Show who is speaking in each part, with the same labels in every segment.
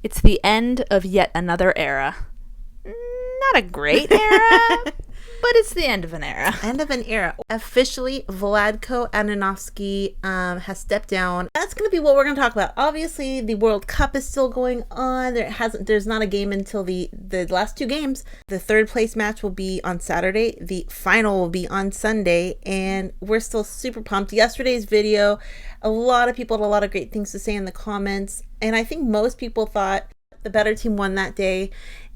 Speaker 1: It's the end of yet another era. Not a great era, but it's the end of an era.
Speaker 2: End of an era. Officially, Vlatko has stepped down. That's going to be what we're going to talk about. Obviously, the World Cup is still going on. There's not a game until the last two games. The third place match will be on Saturday. The final will be on Sunday, and we're still super pumped. Yesterday's video, a lot of people had a lot of great things to say in the comments, and I think most people thought the better team won that day,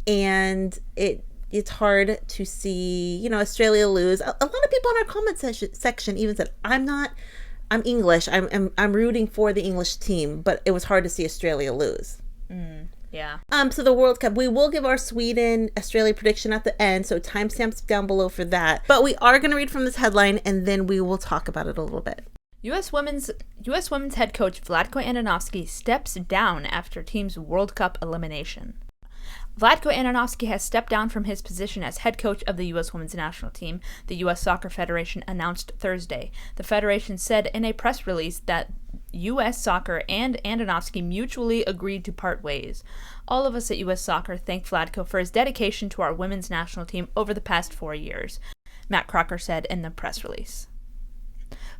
Speaker 2: and it's hard to see, Australia lose. A lot of people in our comment section even said, I'm English. I'm rooting for the English team, but it was hard to see Australia lose.
Speaker 1: Yeah.
Speaker 2: So the World Cup, we will give our Sweden-Australia prediction at the end, so timestamps down below for that. But we are going to read from this headline, and then we will talk about it a little bit.
Speaker 1: U.S. women's head coach Vlatko Andonovski steps down after team's World Cup elimination. Vlatko Andonovski has stepped down from his position as head coach of the U.S. women's national team, the U.S. Soccer Federation announced Thursday. The federation said in a press release that U.S. Soccer and Andonovski mutually agreed to part ways. All of us at U.S. Soccer thank Vlatko for his dedication to our women's national team over the past 4 years, Matt Crocker said in the press release.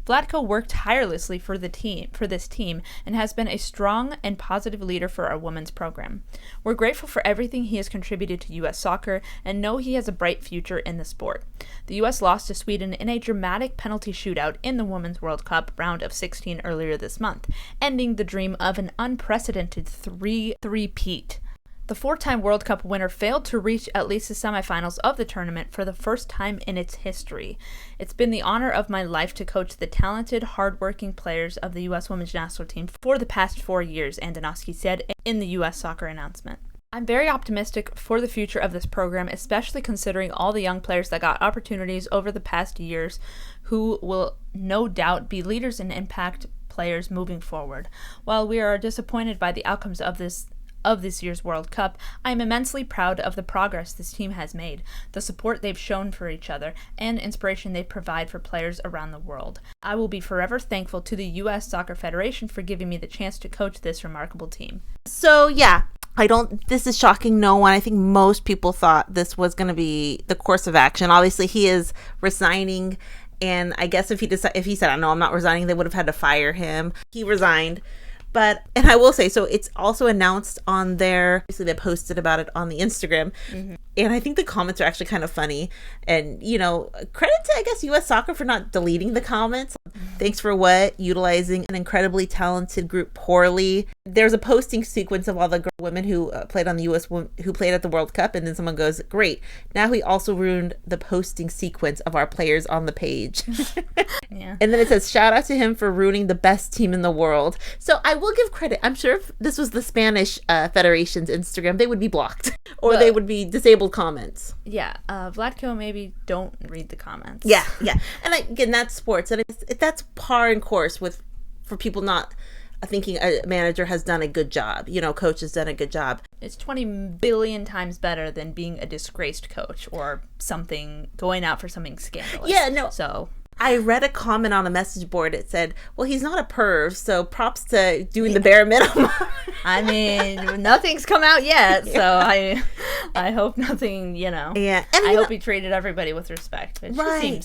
Speaker 1: Vlatko worked tirelessly for this team and has been a strong and positive leader for our women's program. We're grateful for everything he has contributed to U.S. soccer and know he has a bright future in the sport. The U.S. lost to Sweden in a dramatic penalty shootout in the Women's World Cup round of 16 earlier this month, ending the dream of an unprecedented three-peat. The four-time World Cup winner failed to reach at least the semifinals of the tournament for the first time in its history. It's been the honor of my life to coach the talented, hard-working players of the U.S. women's national team for the past 4 years, Andonovski said in the U.S. soccer announcement. I'm very optimistic for the future of this program, especially considering all the young players that got opportunities over the past years who will no doubt be leaders and impact players moving forward. While we are disappointed by the outcomes of this year's World Cup, I am immensely proud of the progress this team has made, the support they've shown for each other, and inspiration they provide for players around the world. I will be forever thankful to the U.S. Soccer Federation for giving me the chance to coach this remarkable team.
Speaker 2: So, yeah. This is shocking no one. I think most people thought this was going to be the course of action. Obviously, he is resigning, and I guess if he said, no, I'm not resigning, they would have had to fire him. He resigned. And I will say, so it's also announced on their, obviously they posted about it on the Instagram, and I think the comments are actually kind of funny, and, credit to, I guess, U.S. Soccer for not deleting the comments. Thanks for utilizing an incredibly talented group poorly. There's a posting sequence of all the women who played on the who played at the World Cup, and then someone goes, great, now he also ruined the posting sequence of our players on the page.
Speaker 1: Yeah.
Speaker 2: And then it says, shout out to him for ruining the best team in the world. So I will give credit. I'm sure if this was the Spanish Federation's Instagram, they would be blocked or they would be disabled comments.
Speaker 1: Yeah. Vlatko, maybe don't read the comments.
Speaker 2: Yeah. And again, that's sports. And that's par and course for people not thinking a manager has done a good job. Coach has done a good job.
Speaker 1: It's 20 billion times better than being a disgraced coach or going out for something scandalous.
Speaker 2: Yeah, no.
Speaker 1: So
Speaker 2: I read a comment on a message board. It said, well, he's not a perv, so props to doing the bare minimum.
Speaker 1: I mean, nothing's come out yet, so I hope nothing, Yeah. And I hope he treated everybody with respect. But
Speaker 2: right.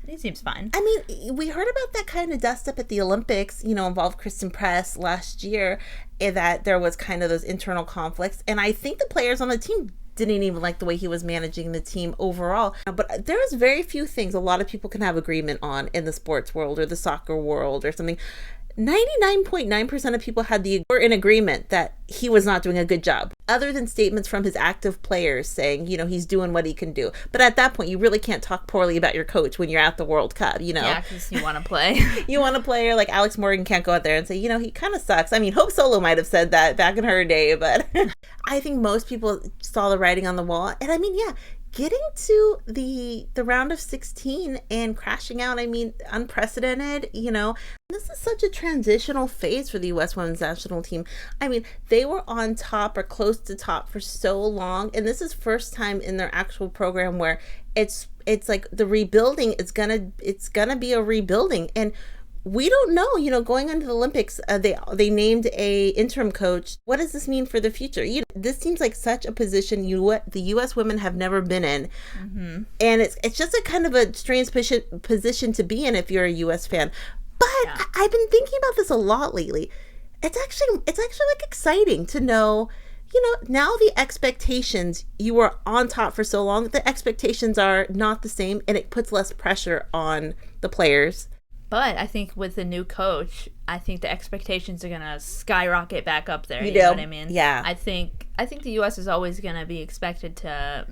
Speaker 1: He seems fine.
Speaker 2: I mean, we heard about that kind of dust up at the Olympics, involved Kristen Press last year, that there was kind of those internal conflicts. And I think the players on the team didn't even like the way he was managing the team overall. But there was very few things a lot of people can have agreement on in the sports world or the soccer world or something. 99.9% of people were in agreement that he was not doing a good job, other than statements from his active players saying, he's doing what he can do. But at that point, you really can't talk poorly about your coach when you're at the World Cup,
Speaker 1: Yeah, because you want to play.
Speaker 2: You want to play, or like Alex Morgan can't go out there and say, he kind of sucks. I mean, Hope Solo might have said that back in her day, but I think most people saw the writing on the wall. And I mean, yeah, getting to the round of 16 and crashing out, I mean, unprecedented, This is such a transitional phase for the U.S. women's national team. I mean, they were on top or close to top for so long, and this is first time in their actual program where it's like the rebuilding, it's gonna be a rebuilding. And we don't know, going into the Olympics, they named a interim coach. What does this mean for the future? This seems like such a position the U.S. women have never been in.
Speaker 1: Mm-hmm.
Speaker 2: And it's just a kind of a strange position to be in if you're a U.S. fan. But yeah. I've been thinking about this a lot lately. It's actually like exciting to know, now the expectations, you were on top for so long, the expectations are not the same, and it puts less pressure on the players.
Speaker 1: But I think with the new coach, I think the expectations are going to skyrocket back up there. You know what I mean?
Speaker 2: Yeah.
Speaker 1: I think the U.S. is always going to be expected to,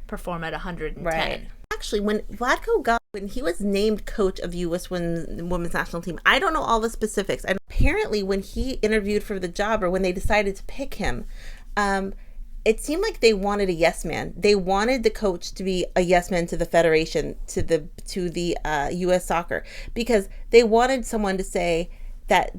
Speaker 1: perform at 110.
Speaker 2: Right. Actually, when he was named coach of the U.S. women's national team, I don't know all the specifics. And apparently, when he interviewed for the job, or when they decided to pick him, it seemed like they wanted a yes man. They wanted the coach to be a yes man to the federation, to the U.S. soccer, because they wanted someone to say that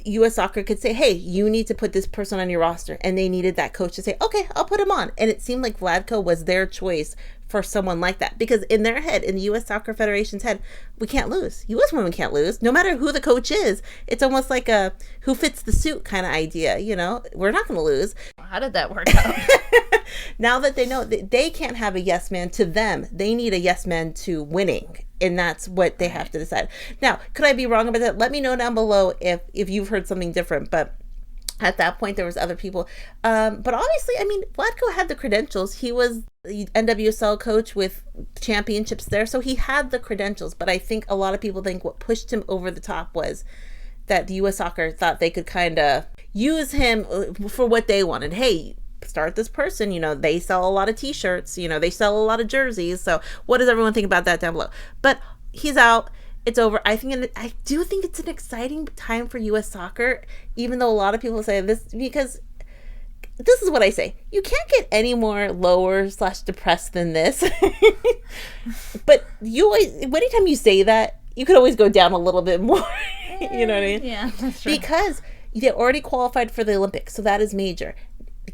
Speaker 2: U.S. soccer could say, hey, you need to put this person on your roster. And they needed that coach to say, okay, I'll put him on. And it seemed like Vlatko was their choice for someone like that, because in their head, in the U.S. Soccer Federation's head, we can't lose. U.S. women can't lose, no matter who the coach is. It's almost like a who fits the suit kind of idea. We're not going to lose.
Speaker 1: How did that work out?
Speaker 2: Now that they know that they can't have a yes man to them, they need a yes man to winning. And that's what they have to decide. Now, could I be wrong about that? Let me know down below if you've heard something different. But at that point, there was other people. But obviously, Vlatko had the credentials. He was the NWSL coach with championships there. So he had the credentials. But I think a lot of people think what pushed him over the top was that the U.S. Soccer thought they could kind of use him for what they wanted. Hey, start this person. They sell a lot of T-shirts. They sell a lot of jerseys. So what does everyone think about that down below? But he's out. It's over. I do think it's an exciting time for U.S. soccer, even though a lot of people say this, because this is what I say. You can't get any more lower/depressed than this. But anytime you say that, you could always go down a little bit more. You know what I mean?
Speaker 1: Yeah, that's true.
Speaker 2: Because they already qualified for the Olympics, so that is major.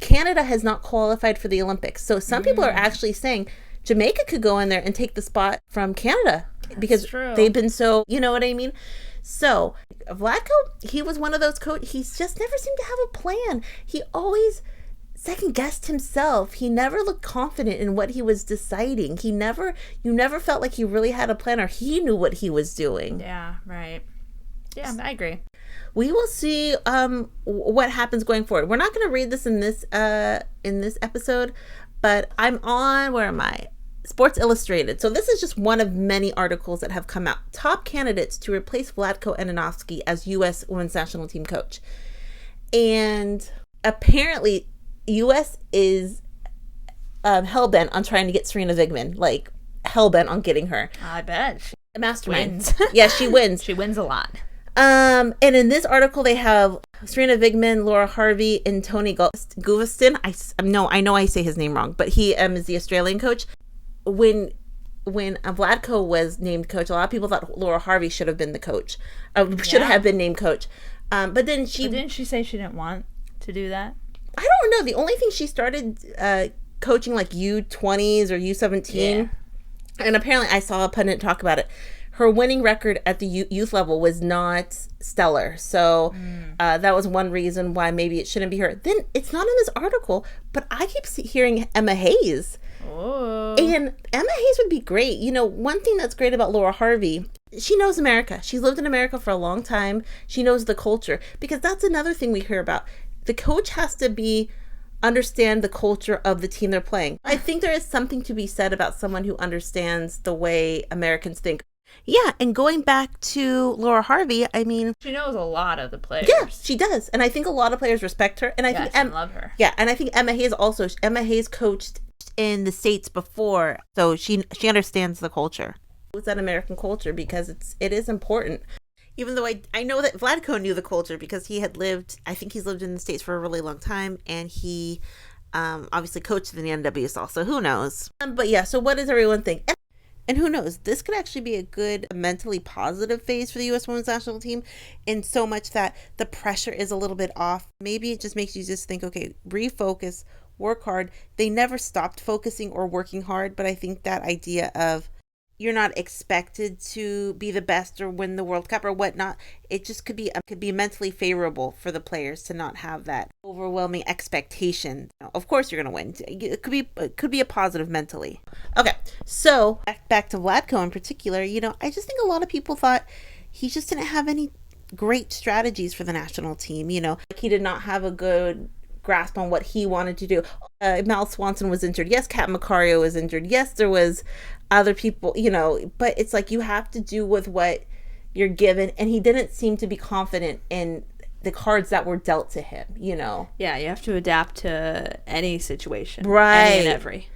Speaker 2: Canada has not qualified for the Olympics. So some people are actually saying Jamaica could go in there and take the spot from Canada. Because they've been so, you know what I mean? So Vlatko, he was one of those coaches. He's just never seemed to have a plan. He always second guessed himself. He never looked confident in what he was deciding. You never felt like he really had a plan or he knew what he was doing.
Speaker 1: Yeah, right. Yeah, I agree.
Speaker 2: We will see what happens going forward. We're not going to read this in this episode, but I'm on, where am I? Sports Illustrated. So this is just one of many articles that have come out. Top candidates to replace Vlatko Andonovski as U.S. women's national team coach. And apparently, U.S. is hell-bent on trying to get Sarina Wiegman. Like, hell-bent on getting her.
Speaker 1: I bet.
Speaker 2: A mastermind. Yeah, she wins.
Speaker 1: She wins a lot.
Speaker 2: And in this article, they have Sarina Wiegman, Laura Harvey, and Tony Gustavsson. I know I say his name wrong, but he is the Australian coach. When Vlatko was named coach, a lot of people thought Laura Harvey should have been the coach. Should have been named coach. But then
Speaker 1: didn't she say she didn't want to do that?
Speaker 2: I don't know. The only thing she started coaching like U20s or U17. Yeah. And apparently I saw a pundit talk about it. Her winning record at the youth level was not stellar. So that was one reason why maybe it shouldn't be her. Then it's not in this article, but I keep hearing Emma Hayes.
Speaker 1: Oh.
Speaker 2: And Emma Hayes would be great. One thing that's great about Laura Harvey, she knows America. She's lived in America for a long time. She knows the culture. Because that's another thing we hear about. The coach has to understand the culture of the team they're playing. I think there is something to be said about someone who understands the way Americans think. Yeah, and going back to Laura Harvey,
Speaker 1: she knows a lot of the players.
Speaker 2: Yeah, she does. And I think a lot of players respect her. And I think
Speaker 1: love her.
Speaker 2: Yeah, and I think Emma Hayes coached in the States before, so she understands the culture. It's that American culture because it is important. Even though I know that Vlatko knew the culture because he's lived in the States for a really long time, and he obviously coached in the NWSL, so who knows? But yeah, so what does everyone think? And who knows, this could actually be a good mentally positive phase for the U.S. women's national team, in so much that the pressure is a little bit off. Maybe it just makes you just think, okay, refocus, work hard. They never stopped focusing or working hard, but I think that idea of you're not expected to be the best or win the World Cup or whatnot. It just could be mentally favorable for the players to not have that overwhelming expectation. Of course, you're going to win. It could be a positive mentally. Okay, so back to Vlatko in particular. I just think a lot of people thought he just didn't have any great strategies for the national team. Like he did not have a good grasp on what he wanted to do. Mal Swanson was injured. Yes, Kat Macario was injured. Yes, there was other people, but it's like you have to do with what you're given, and he didn't seem to be confident in the cards that were dealt to him.
Speaker 1: Yeah, you have to adapt to any situation,
Speaker 2: right?
Speaker 1: Any and every.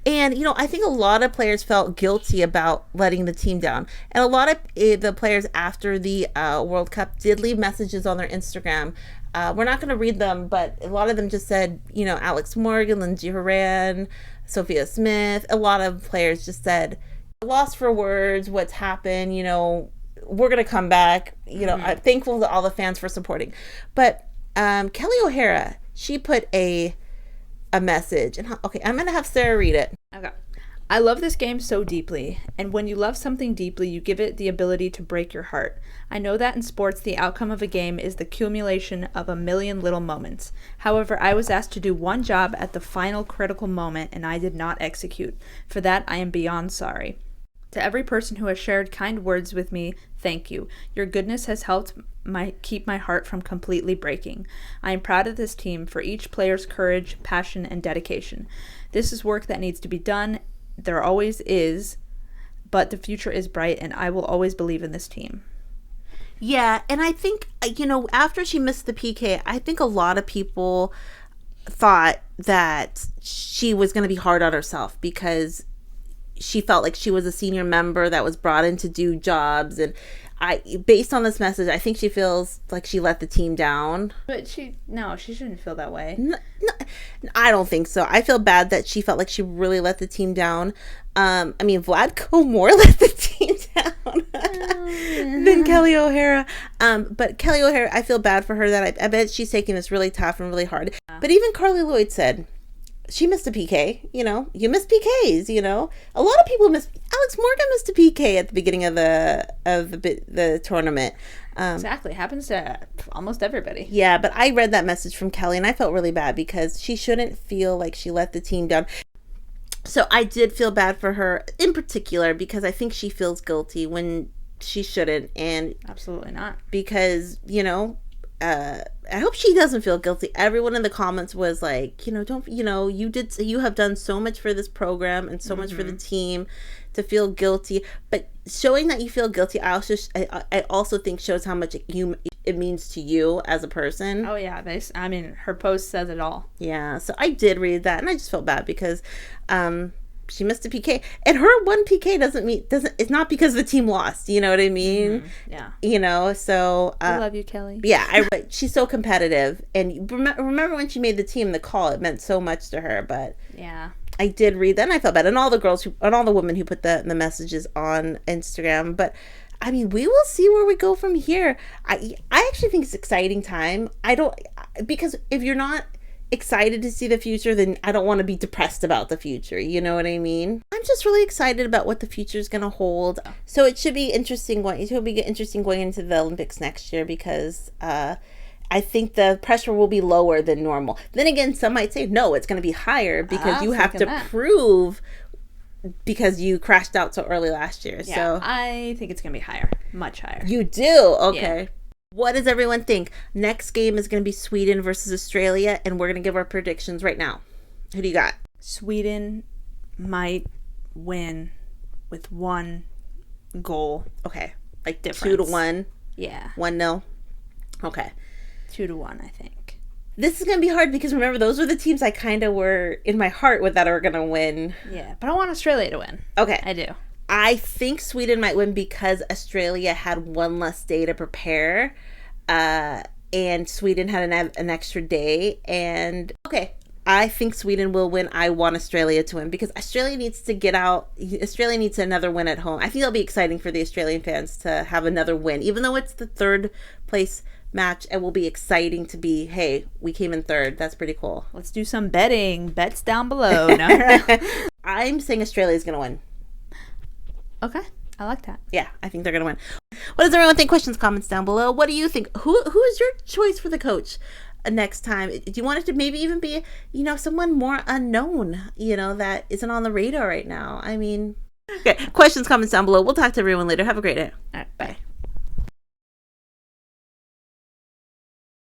Speaker 2: And I think a lot of players felt guilty about letting the team down, and a lot of the players after the World Cup did leave messages on their Instagram. We're not going to read them, but a lot of them just said, Alex Morgan, Lindsey Horan, Sophia Smith. A lot of players just said, lost for words, what's happened, we're going to come back. I'm thankful to all the fans for supporting. But Kelley O'Hara, she put a message. And okay, I'm going to have Sarah read it.
Speaker 1: Okay. I love this game so deeply, and when you love something deeply, you give it the ability to break your heart. I know that in sports, the outcome of a game is the accumulation of a million little moments. However, I was asked to do one job at the final critical moment, and I did not execute. For that, I am beyond sorry. To every person who has shared kind words with me, thank you. Your goodness has helped keep my heart from completely breaking. I am proud of this team for each player's courage, passion, and dedication. This is work that needs to be done. There always is, but the future is bright, and I will always believe in this team.
Speaker 2: Yeah, and I think, after she missed the PK, I think a lot of people thought that she was going to be hard on herself because she felt like she was a senior member that was brought in to do jobs, and based on this message, I think she feels like she let the team down.
Speaker 1: But she shouldn't feel that way.
Speaker 2: No, I don't think so. I feel bad that she felt like she really let the team down. Vlatko more let the team down than Kelley O'Hara. But Kelley O'Hara, I feel bad for her that I bet she's taking this really tough and really hard. But even Carly Lloyd said, she missed a PK, you miss PKs, a lot of people miss. Alex Morgan missed a PK at the beginning of the tournament.
Speaker 1: Exactly. Happens to almost everybody.
Speaker 2: Yeah, but I read that message from Kelley and I felt really bad because she shouldn't feel like she let the team down. So I did feel bad for her in particular because I think she feels guilty when she shouldn't. And
Speaker 1: absolutely not.
Speaker 2: Because, I hope she doesn't feel guilty. Everyone in the comments was like, don't, you have done so much for this program and so much for the team to feel guilty. But showing that you feel guilty, I also think shows how much it means to you as a person.
Speaker 1: Oh yeah, her post says it all.
Speaker 2: Yeah, so I did read that and I just felt bad because she missed a PK, and her one PK it's not because the team lost, you know what I mean?
Speaker 1: Yeah.
Speaker 2: So
Speaker 1: I love you, Kelley.
Speaker 2: Yeah, she's so competitive, and remember when she made the team, the call, it meant so much to her. But
Speaker 1: yeah,
Speaker 2: I did read that and I felt bad, and all the women who put the messages on Instagram. But we will see where we go from here. I actually think it's an exciting time. Because if you're not excited to see the future, then I don't want to be depressed about the future, you know what I mean? I'm just really excited about what the future is going to hold. So it should be interesting going into the Olympics next year because I think the pressure will be lower than normal. Then again, some might say no, it's going to be higher because you have to prove because you crashed out so early last year.
Speaker 1: Yeah,
Speaker 2: so
Speaker 1: I think it's going to be higher, much higher.
Speaker 2: You do? Okay.
Speaker 1: Yeah.
Speaker 2: What does everyone think? Next game is going to be Sweden versus Australia, and we're going to give our predictions right now. Who do you got?
Speaker 1: Sweden might win with one goal.
Speaker 2: Okay. Like
Speaker 1: difference.
Speaker 2: 2-1?
Speaker 1: Yeah.
Speaker 2: 1-0? Okay.
Speaker 1: 2-1, I think.
Speaker 2: This is going to be hard because remember, those were the teams I kind of were in my heart with that are going to win.
Speaker 1: Yeah, but I want Australia to win.
Speaker 2: Okay.
Speaker 1: I do.
Speaker 2: I think Sweden might win because Australia had one less day to prepare, and Sweden had an extra day. And okay, I think Sweden will win. I want Australia to win because Australia needs to get out. Australia needs another win at home. I think it'll be exciting for the Australian fans to have another win, even though it's the third place match. It will be exciting to be, hey, we came in third. That's pretty cool.
Speaker 1: Let's do some betting. Bets down below. No.
Speaker 2: I'm saying Australia is going to win.
Speaker 1: Okay. I like that.
Speaker 2: Yeah, I think they're going to win. What does everyone think? Questions, comments down below. What do you think? Who is your choice for the coach next time? Do you want it to maybe even be, someone more unknown, that isn't on the radar right now? I mean, okay. Questions, comments down below. We'll talk to everyone later. Have a great day.
Speaker 1: All right. Bye.